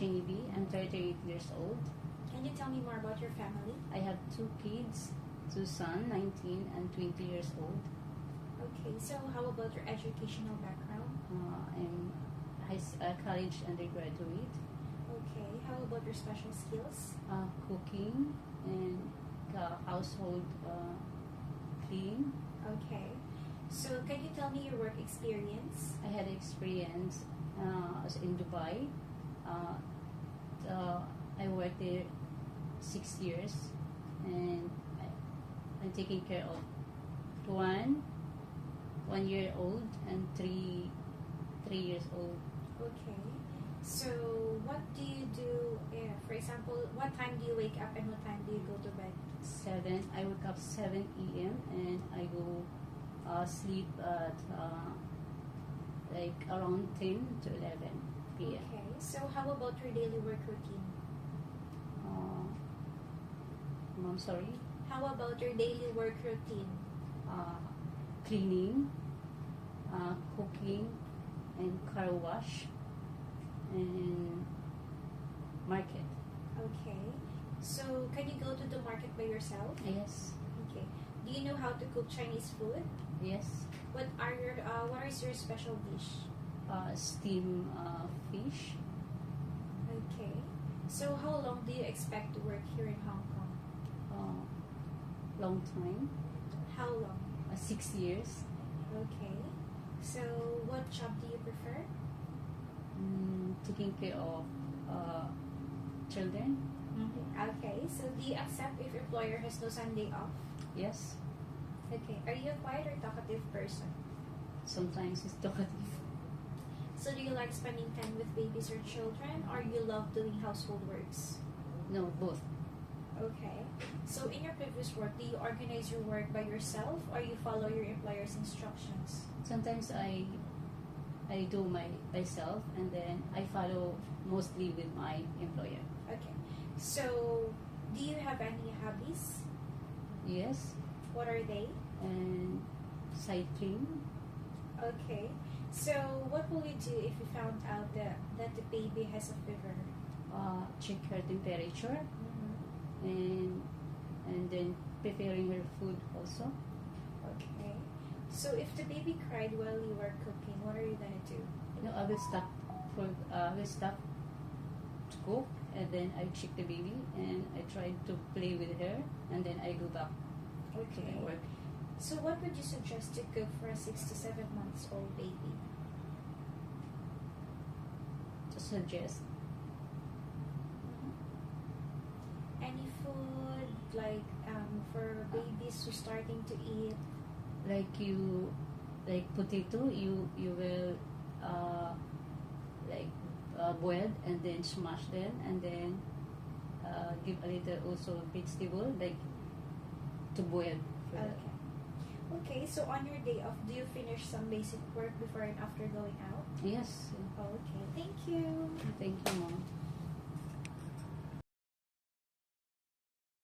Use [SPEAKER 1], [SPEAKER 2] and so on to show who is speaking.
[SPEAKER 1] Jenny B. I'm 38 years old.
[SPEAKER 2] Can you tell me more about your family?
[SPEAKER 1] I have 2 kids, 2 sons, 19 and 20 years old.
[SPEAKER 2] Okay, so how about your educational background?
[SPEAKER 1] I'm college undergraduate.
[SPEAKER 2] Okay, how about your special skills?
[SPEAKER 1] Cooking and household clean.
[SPEAKER 2] Okay, so can you tell me your work experience?
[SPEAKER 1] I had experience in Dubai. I worked there 6 years, and I'm taking care of 1 year old and 3 years old.
[SPEAKER 2] Okay, so what do you do? For example, what time do you wake up and what time do you go to bed?
[SPEAKER 1] 7. I wake up 7 a.m. and I go sleep at like around 10 to 11 p.m.
[SPEAKER 2] Okay, so how about your daily work routine?
[SPEAKER 1] I'm sorry.
[SPEAKER 2] How about your daily work routine?
[SPEAKER 1] Cleaning, cooking, and car wash, and market.
[SPEAKER 2] Okay, so can you go to the market by yourself?
[SPEAKER 1] Yes,
[SPEAKER 2] Okay, do you know how to cook Chinese food?
[SPEAKER 1] yes.
[SPEAKER 2] What is your special dish?
[SPEAKER 1] Steam fish.
[SPEAKER 2] Okay, so how long do you expect to work here in Hong Kong?
[SPEAKER 1] Long time.
[SPEAKER 2] How long?
[SPEAKER 1] 6 years.
[SPEAKER 2] Okay, so what job do you prefer?
[SPEAKER 1] Taking care of children.
[SPEAKER 2] Okay, so do you accept if employer has no Sunday off?
[SPEAKER 1] Yes.
[SPEAKER 2] Okay, are you a quiet or talkative person?
[SPEAKER 1] Sometimes it's talkative.
[SPEAKER 2] So do you like spending time with babies or children, or you love doing household works?
[SPEAKER 1] No, both.
[SPEAKER 2] Okay, so in your previous work, do you organize your work by yourself or you follow your employer's instructions?
[SPEAKER 1] Sometimes I do myself, and then I follow mostly with my employer.
[SPEAKER 2] Okay, so do you have any hobbies?
[SPEAKER 1] Yes,
[SPEAKER 2] What are they?
[SPEAKER 1] and cycling.
[SPEAKER 2] Okay, so what will you do if you found out that the baby has a fever?
[SPEAKER 1] Check her temperature, and then preparing her food also.
[SPEAKER 2] Okay, so if the baby cried while you were cooking, what are you gonna do?
[SPEAKER 1] I will stop to cook, and then I check the baby, and I try to play with her, and then I go back to
[SPEAKER 2] Okay,
[SPEAKER 1] my work.
[SPEAKER 2] so what would you suggest to cook for a 6 to 7 months old baby?
[SPEAKER 1] To suggest
[SPEAKER 2] Any food like for babies who's starting to eat?
[SPEAKER 1] like potato, you will boil and then smash them, and then give a little also vegetable like to boil. For that.
[SPEAKER 2] Okay. Okay, so on your day off, do you finish some basic work before and after going out?
[SPEAKER 1] Yes.
[SPEAKER 2] Okay, thank you.
[SPEAKER 1] Thank you, Mom.